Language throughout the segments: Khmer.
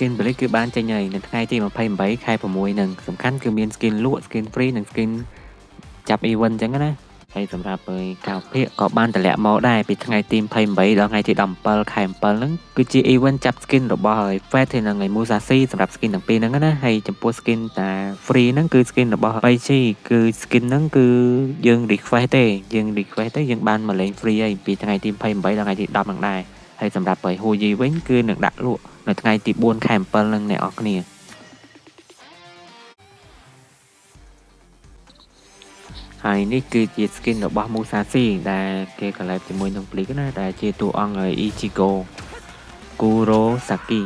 skin បលិចគឺបានចេញហើយនៅថ្ងៃទី28ខែ6នឹងសំខាន់គឺមាន skin លក់ skin free និង skin ចាប់ event អញ្ចឹងណាហើយសម្រាប់កៅភាគក៏បានតម្លាក់មកដែរពីថ្ងៃទី28ដល់ថ្ងៃទី17ខែ7ហ្នឹងគឺជា event ចាប់ skin របស់ Fate ហើយនិង Musashi សម្រាប់ skin ទាំងពីរហ្នឹងណាហើយចំពោះ skin តា free ហ្នឹងគឺ skin របស់ Baichi គឺ skin ហ្នឹងគឺយើង request ទេយើងបានមកលេង free ហើយពីថ្ងៃទី28ដល់ថ្ងៃទី10ហ្នឹងដែរហើយសម្រាប់ Huoyi វិញគឺនឹងដាក់លក់នៅថ្ងៃទី4ខែ7ហ្នឹងអ្នកនរគ្នាហើយនេះគឺជា skin របស់ Musashi ដែលគេ collab ជាមួយនឹង Bleach ណាដែលជាតួអង្គ Ichigo Kurosaki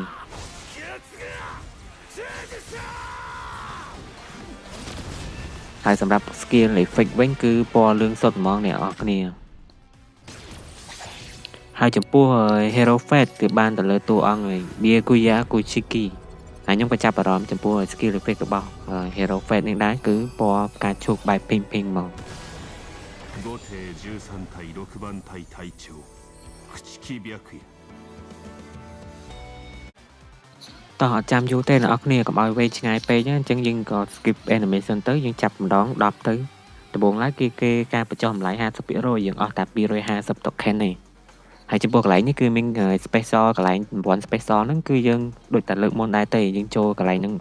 ហើយសម្រាប់ skill effect វិញគឺពណ៌លឿងសុទ្ធហ្មងអ្នកនរគ្នាហើយចំពោះ Hero Fate គឺបានទៅលើតួអង្គ Byakuya Kuchiki ហើយខ្ញុំក៏ចាប់អារម្មណ៍ចំពោះ skill effect របស់ Hero Fate នេះដែរគឺពណ៌ផ្កាឈូកបែប pink ហ្មង5艇13対6番隊隊長朽木白夜តោះអត់ចាំយូរទេអ្នកនរគ្នាកុំឲ្យវែងឆ្ងាយពេកអញ្ចឹងយើងក៏ skip animation ទៅយើងចាប់ម្ដង10ទៅដំបូងឡើយគេការបញ្ចុះតម្លៃ 50% យើងអស់តែ250 token ទេហើយចំពោះកន្លែងនេះគឺមាន special កន្លែងរង្វាន់ special ហ្នឹងគឺយើងដូចតែលើកមុនដែរទេយើងចូលកន្លែងហ្នឹង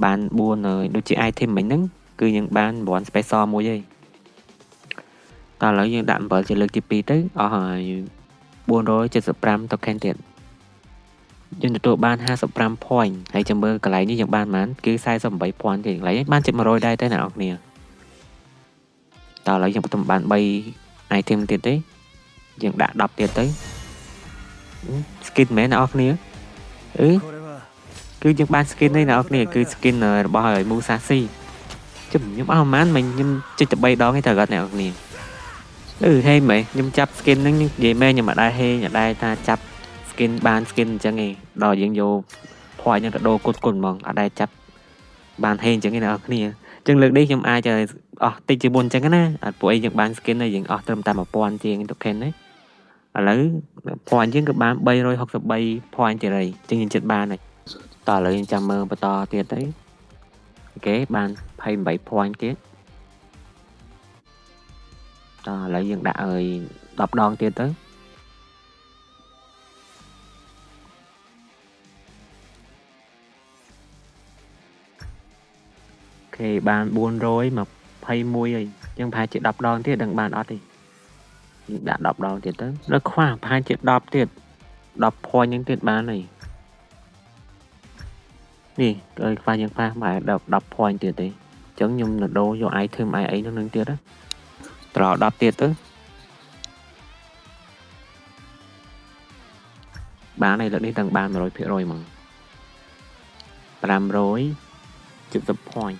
បាន4ដូចជា item មិញហ្នឹងគឺយើងបានរង្វាន់ special មួយហើយតោះឥឡូវយើងដាក់អំបិលជាលើកទី2ទៅអស់ហើយ475 token ទៀតយើងទទួលបាន55 point ហើយចាំមើលកន្លែងនេះយើងបានប៉ុន្មានគឺ48 point ទេកន្លែងនេះបានជិត100ដែរទេអ្នកនរគ្នាតើឥឡូវយើងបន្តបាន3 item ទៀតទេយើងដាក់10ទៀតទៅ skin មែនអ្នកនរគ្នាគឺយើងបាន skin នេះអ្នកនរគ្នាគឺ skin របស់ Musashi ខ្ញុំអស់ប៉ុន្មានខ្ញុំចុចតែ3ដងទេតើគាត់អ្នកនរគ្នាហេមែនខ្ញុំចាប់ skin ហ្នឹងនិយាយមែនខ្ញុំអត់ដែរហេអត់ដែរថាចាប់ skin បាន skin អញ្ចឹងឯងដល់យើងយក point ហ្នឹងទៅដូរគុតហ្មងអត់ដែរចាប់បានហេអញ្ចឹងឯងអ្នកនរគ្នាអញ្ចឹងលើកនេះខ្ញុំអាចអស់តិចជាមុនអញ្ចឹងណាអត់ពួកអីយើងបាន skin ហើយយើងអស់ត្រឹមតែ 1000 ជាង token ណាឥឡូវ point យើងគឺបាន363 point ទៀតហើយអញ្ចឹងយើងចិត្តបានហើយតោះឥឡូវយើងចាំមើលបន្តទៀតទៅអូខេបាន28 point ទៀតតោះឥឡូវយើងដាក់ឲ្យ10ដងទៀតទៅអូខេបាន421ហើយអញ្ចឹងប្រហែលជា10ដងទៀតដឹងបានអត់ទេយើងដាក់10ដងទៀតទៅនៅខ្វះប្រហែលជា10ទៀត10 point ហ្នឹងទៀតបានហើយនេះខ្វះយើងប៉ះបែរ10 point ទៀតទេអញ្ចឹងខ្ញុំនៅដូរយក item អីហ្នឹងទៀតណាត្រោ10ទៀតទៅបានហើយលើកនេះទាំងបាន 100% ហ្មង570 point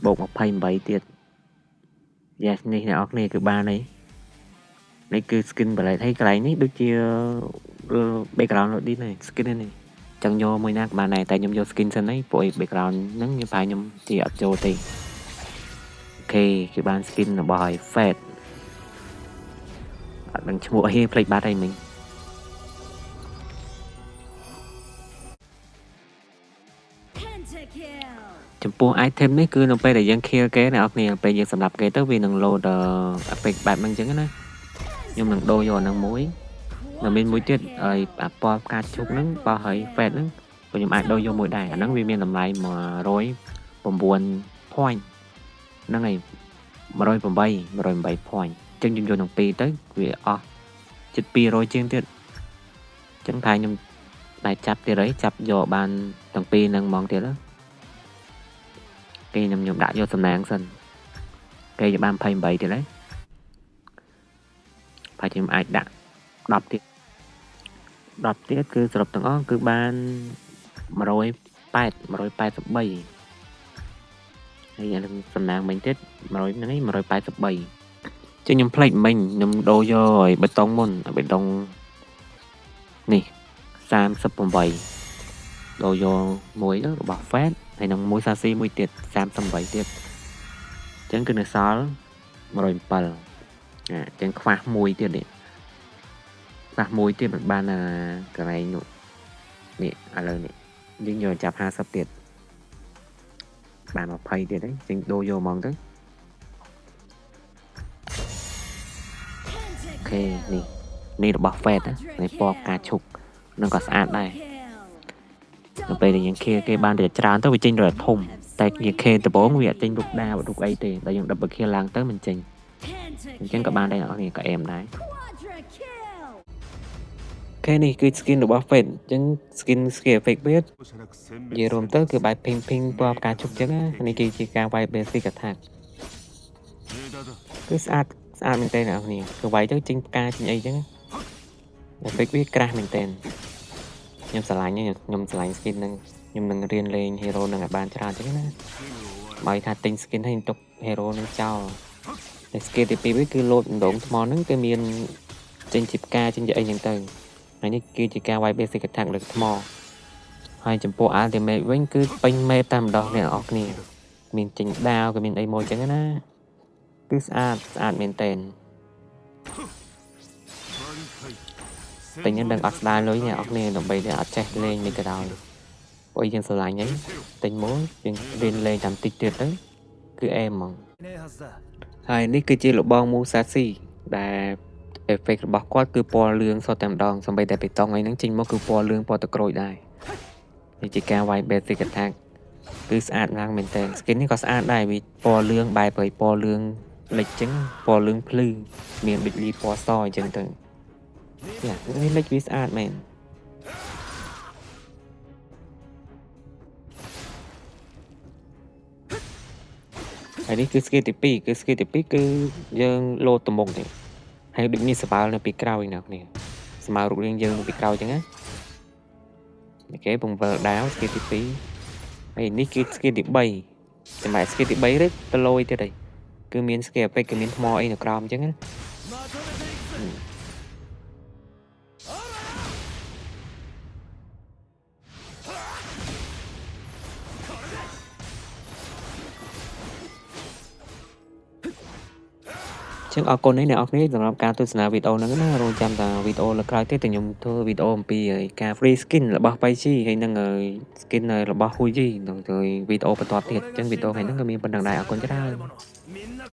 បូក28ទៀត yes នេះអ្នកនរគ្នាគឺបានហើយនេះគឺ skin បលែតហើយកន្លែងនេះដូចជា background នេះ skin នេះចង់យកមួយណាក៏បានដែរតែខ្ញុំយក skin សិនហើយព្រោះ background ហ្នឹងខ្ញុំជាអត់ចូលទេអូខេគឺបាន skin របស់ Fate អត់ដឹងឈ្មោះអីភ្លេចបាត់ហើយមិញចំពោះ item នេះគឺនៅពេលដែលយើង kill គេអ្នកនរគ្នាពេលយើងសម្រាប់គេទៅវានឹង load epic បែបហ្នឹងអញ្ចឹងណាខ្ញុំនឹងដូរយកអាហ្នឹងមួយនៅមានមួយទៀតហើយអាពណ៌ផ្កាឈូកហ្នឹងបោះហើយ Fate ហ្នឹងខ្ញុំអាចដូរយកមួយដែរអាហ្នឹងវាមានតម្លៃ109 point ហ្នឹងហើយ108 point អញ្ចឹងខ្ញុំយកទាំងពីរទៅវាអស់ជិត200ជាងទៀតអញ្ចឹងថាខ្ញុំតែចាប់ទៀតហើយចាប់យកបានទាំងពីរហ្នឹងហ្មងទៀតគេខ្ញុំដាក់យកសំណាងសិនគេយកបាន28ទៀតហើយហើយខ្ញុំអាចដាក់10ទៀតគឺសរុបទាំងអស់គឺបាន183ហើយអានឹងសំណាងមិញទៀត100ហ្នឹងឯង183ចឹងខ្ញុំផ្លេចមិញខ្ញុំដូរយកឲ្យបេតុងមុនបេតុងនេះ38ដូរយកមួយរបស់ Fate ហើយនឹងមួយ Sashi មួយទៀត38ទៀតអញ្ចឹងគឺនៅសល់107អញ្ចឹងខ្វះមួយទៀតនេះខ្វះមួយទៀតមិនបានកន្លែងនោះ នេះឥឡូវនេះយើងយកចាប់50ទៀតបាន20ទៀតđấyចេញដូរយកហ្មងទៅអូខេនេះរបស់ Fate នេះពណ៌ផ្កាឈុកនឹងក៏ស្អាតដែរនៅពេលដែលយើងខេគេបានតែច្រើនទៅវាចេញរត់ធំតែយើងខេដំបងវាអត់ចេញរូបដាវរូបអីទេតែយើង double kill ឡើងទៅមិនចេញអញ្ចឹងក៏បានដែរអ្នកនរក៏អេមដែរអូខេនេះគឺ skin របស់ Fate អញ្ចឹង skin effect វានិយាយរួមទៅគឺបែប ping ពណ៌ផ្កាឈុកអញ្ចឹងនេះគឺជាការវាយ basic attack គឺស្អាតមែនតើអ្នកនរគឺវាយទៅចេញផ្កាចេញអីអញ្ចឹង effect វាក្រាស់មែនតើខ្ញុំស្រឡាញ់ខ្ញុំស្រឡាញ់ skin ហ្នឹងខ្ញុំនឹងរៀនលេង hero នឹងឲ្យបានច្រើនអញ្ចឹងណាបើថាទិញ skin ឲ្យទុក hero នឹងចោលតែ skin ទី2វាគឺលោតដងថ្មហ្នឹងគឺមានចេញជាផ្កាចេញជាអីអញ្ចឹងទៅហើយនេះគឺជាការវាយ basic attack លើថ្មហើយចំពោះ ultimate វិញគឺពេញ map តែម្ដងអ្នកនរគ្នាមានចេញដាវក៏មានអីមកអញ្ចឹងណាគឺស្អាតមែនតើតែខ្ញុំដឹងអត់ស្ដាយលុយអ្នកនរគ្នាដើម្បីតែអត់ចេះលេងមិនក៏ដោយព្រោះយើងស្រឡាញ់ហ្នឹងទិញមកយើងរៀនលេងតាមតិចទៀតទៅគឺអេមហ្មងហើយនេះគឺជាលបង Musashi ដែល effect របស់គាត់គឺពណ៌លឿងសុទ្ធតែម្ដងសម្បីតែបេតុងអីហ្នឹងចេញមកគឺពណ៌លឿងពណ៌ទឹកក្រូចដែរនេះជាការវាយ basic attack គឺស្អាតណាស់មែនតើ skin នេះក៏ស្អាតដែរវាពណ៌លឿងបែបពណ៌លឿងលិចអញ្ចឹងពណ៌លឿងភ្លឺមានដូចលីពណ៌សអញ្ចឹងទៅនេះលិចវាស្អាតមែនហើយនេះគឺ skill ទី2គឺ skill ទី2គឺយើងលោតទៅមុខនេះហើយដូចនេះសបាល់នៅពីក្រោយណាគ្នាស្មើរូបរាងយើងនៅពីក្រោយអញ្ចឹងណាអូខេបង្វិលដាវ skill ទី2ហើយនេះគឺ skill ទី3ចំណែក skill ទី3រឹកទៅលយទៀតហើយគឺមាន skill effect គឺមានថ្មអីនៅក្រោមអញ្ចឹងណាចឹងអរគុណអ្នកនរគ្នាសម្រាប់ការទស្សនាវីដេអូហ្នឹងណារងចាំតាវីដេអូលើក្រោយទៀតតែខ្ញុំធ្វើវីដេអូអំពីការ free skin របស់ Paichi ហើយនឹង skin របស់ Huiji នឹងធ្វើវីដេអូបន្តទៀតចឹងវីដេអូថ្ងៃហ្នឹងក៏មានប៉ុណ្្នឹងដែរអរគុណច្រើន